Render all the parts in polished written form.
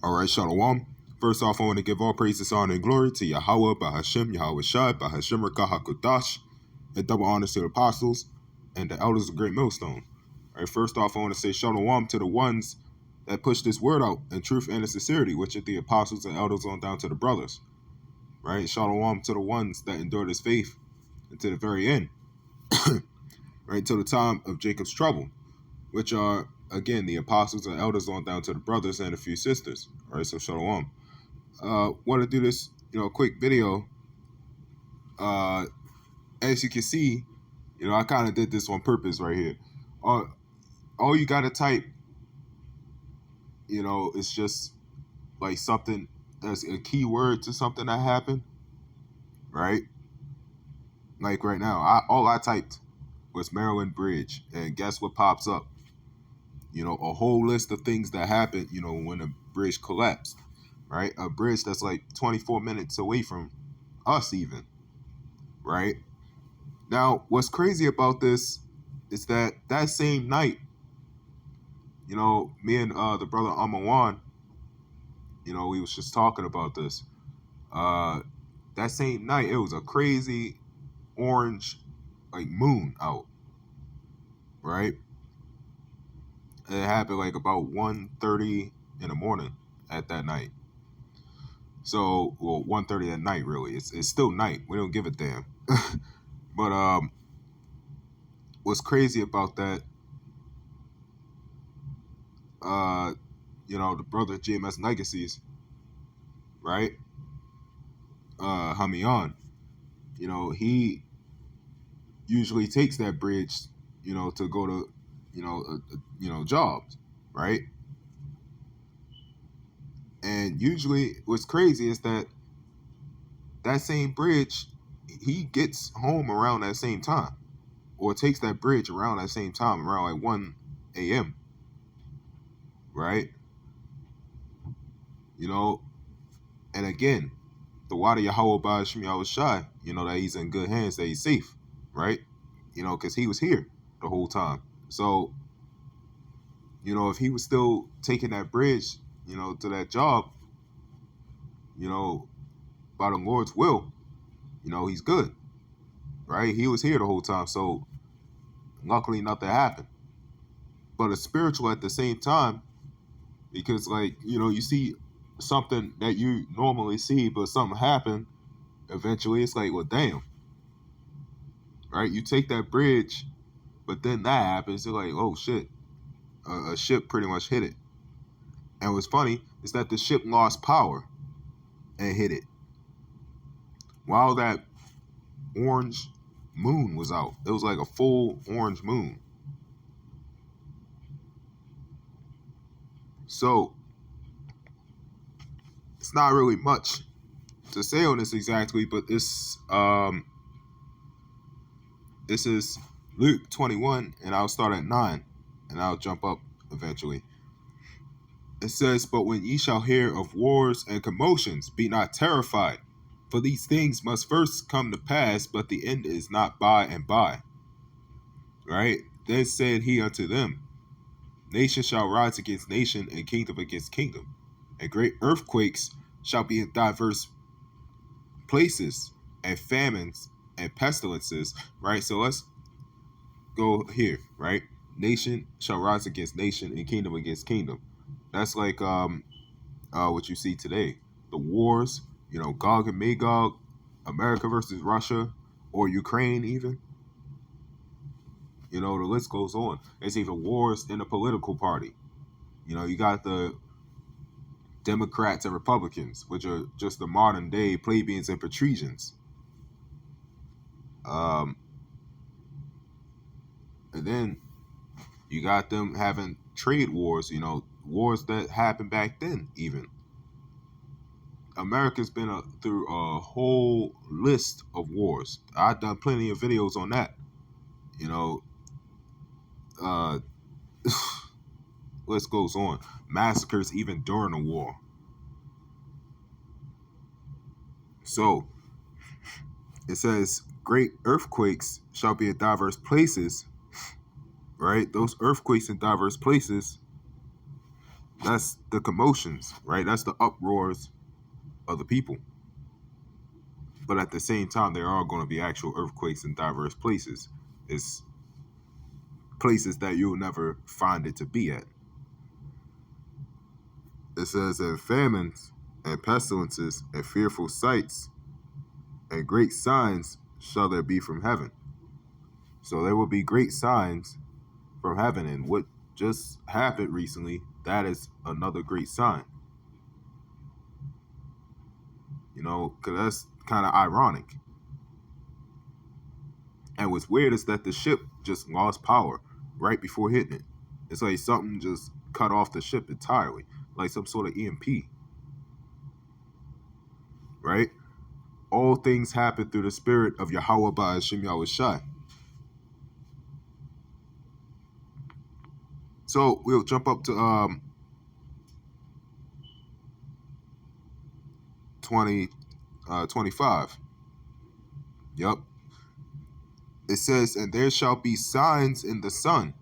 All right, Shalom. First off, I want to give all praises, honor, and glory to Yahweh, Bahashem, Yahweh Shai, Bahashem, Rakah HaKodash, and double honors to the apostles and the elders of Great Millstone. All right, first off, I want to say Shalom to the ones that push this word out in truth and in sincerity, which are the apostles and elders on down to the brothers. Right, Shalom to the ones that endure this faith until the very end, right, till the time of Jacob's trouble, which are, again, the apostles and elders on down to the brothers and a few sisters. All right, so Shalom. Want to do this, quick video. As you can see, I kind of did this on purpose right here. All you got to type, it's just like something as a keyword to something that happened, right? Like right now, all I typed was Maryland Bridge, and guess what pops up? A whole list of things that happened, when the bridge collapsed, right? A bridge that's like 24 minutes away from us even, right? Now, what's crazy about this is that same night, me and the brother Amawan, we was just talking about this. That same night, it was a crazy orange, like, moon out, right? And it happened like about 1:30 in the morning at that night. So, well, 1:30 at night, really. It's still night. We don't give a damn. But what's crazy about that, the brother GMS Legacies, right? Hamian, he usually takes that bridge, to go to, jobs, right? And usually what's crazy is that same bridge, he gets home around that same time, or takes that bridge around that same time, around like 1 a.m., right? And again, the water Yahweh Ba'ashim Yahweh Shai, that he's in good hands, that he's safe, right? Because he was here the whole time. So, if he was still taking that bridge, to that job, by the Lord's will, he's good, right? He was here the whole time. So, luckily, nothing happened. But it's spiritual at the same time, because, like, you see something that you normally see, but something happened, eventually it's like, well, damn, right? You take that bridge, but then that happens, you're like, oh, shit. A ship pretty much hit it. And what's funny is that the ship lost power and hit it while that orange moon was out. It was like a full orange moon. So it's not really much to say on this exactly, but this is Luke 21, and I'll start at 9, and I'll jump up eventually. It says, "But when ye shall hear of wars and commotions, be not terrified, for these things must first come to pass, but the end is not by and by." Right? Then said he unto them, "Nation shall rise against nation, and kingdom against kingdom, and great earthquakes shall be in diverse places, and famines and pestilences." Right? So let's go here, right? Nation shall rise against nation, and kingdom against kingdom. That's like what you see today. The wars, Gog and Magog, America versus Russia, or Ukraine even. The list goes on. There's even wars in the political party. You got the Democrats and Republicans, which are just the modern day plebeians and patricians. And then you got them having trade wars, wars that happened back then even. America's been through a whole list of wars. I've done plenty of videos on that. List goes on. Massacres even during the war. So, it says, great earthquakes shall be in diverse places, right? Those earthquakes in diverse places That's the commotions, right? That's the uproars of the people. But at the same time, there are going to be actual earthquakes in diverse places. It's places that you'll never find it to be at. It says, and famines and pestilences and fearful sights and great signs shall there be from heaven. So there will be great signs from heaven. And what just happened recently, that is another great sign. Because that's kind of ironic. And what's weird is that the ship just lost power right before hitting it. It's like something just cut off the ship entirely, like some sort of EMP, right? All things happen through the spirit of Yahweh Ba'ashim Yahushai. So we'll jump up to 25. Yep. It says, and there shall be signs in the sun,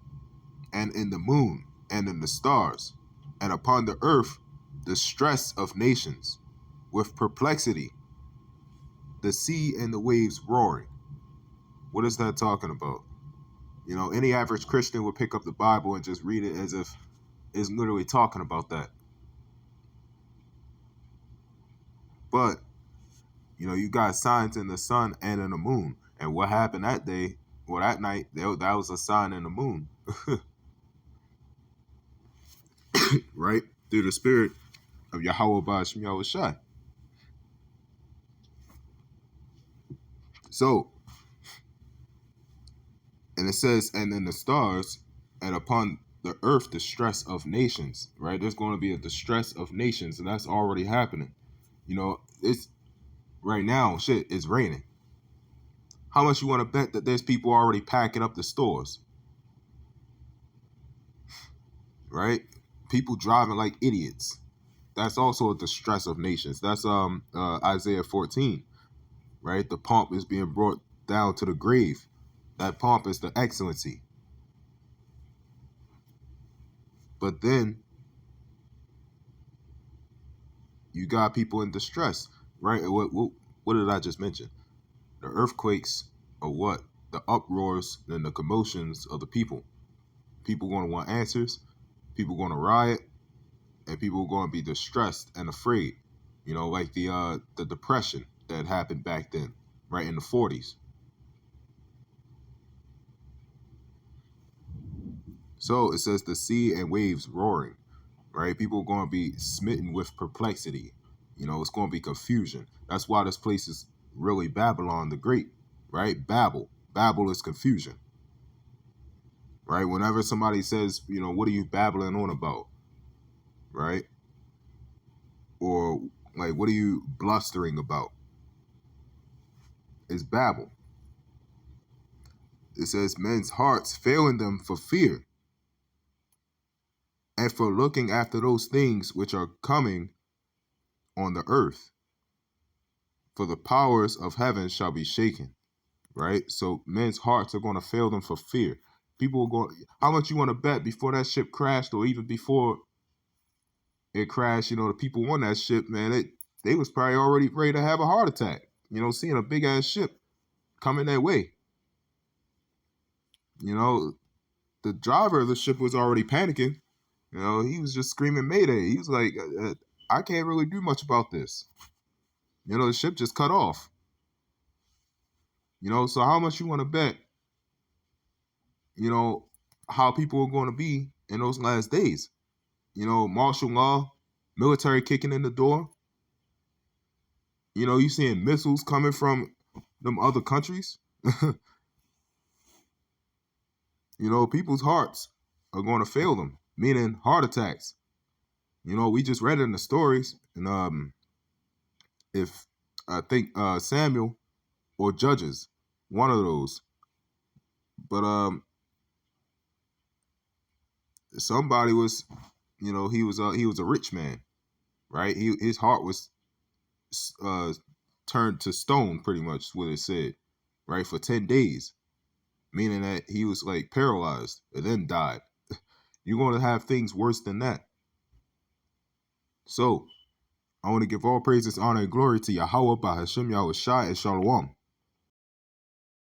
and in the moon, and in the stars, and upon the earth the stress of nations, with perplexity, the sea and the waves roaring. What is that talking about? Any average Christian would pick up the Bible and just read it as if it's literally talking about that. But, you got signs in the sun and in the moon. And what happened that day, or that night, that was a sign in the moon. Right? Through the spirit of Yahweh Ba'ashim Yahushai. So, and it says, and in the stars, and upon the earth, the stress of nations, right? There's going to be a distress of nations, and that's already happening. It's right now, shit, it's raining. How much you want to bet that there's people already packing up the stores? Right? People driving like idiots. That's also a distress of nations. That's Isaiah 14, right? The pomp is being brought down to the grave. That pomp is the excellency. But then you got people in distress, right? What did I just mention? The earthquakes are what? The uproars and the commotions of the people. People going to want answers. People going to riot. And people are going to be distressed and afraid. Like the depression that happened back then, right in the 40s. So it says the sea and waves roaring, right? People are going to be smitten with perplexity. It's going to be confusion. That's why this place is really Babylon the Great, right? Babel. Babel is confusion, right? Whenever somebody says, what are you babbling on about, right? Or like, what are you blustering about? It's Babel. It says men's hearts failing them for fear and for looking after those things which are coming on the earth. For the powers of heaven shall be shaken, right? So men's hearts are going to fail them for fear. People are going, how much you want to bet before that ship crashed or even before it crashed, the people on that ship, man, they was probably already ready to have a heart attack, seeing a big ass ship coming their way. The driver of the ship was already panicking. He was just screaming Mayday. He was like, I can't really do much about this. The ship just cut off. So how much you want to bet, how people are going to be in those last days? Martial law, military kicking in the door. You seeing missiles coming from them other countries. People's hearts are going to fail them, meaning heart attacks. We just read it in the stories, and if I think Samuel or Judges, one of those. But somebody was, he was a rich man, right? His heart was uh, turned to stone, pretty much what it said, right, for 10 days, meaning that he was like paralyzed and then died. You're going to have things worse than that. So, I want to give all praises, honor, and glory to Yahweh, Bahashim, Yahweh Shai, and Shalom.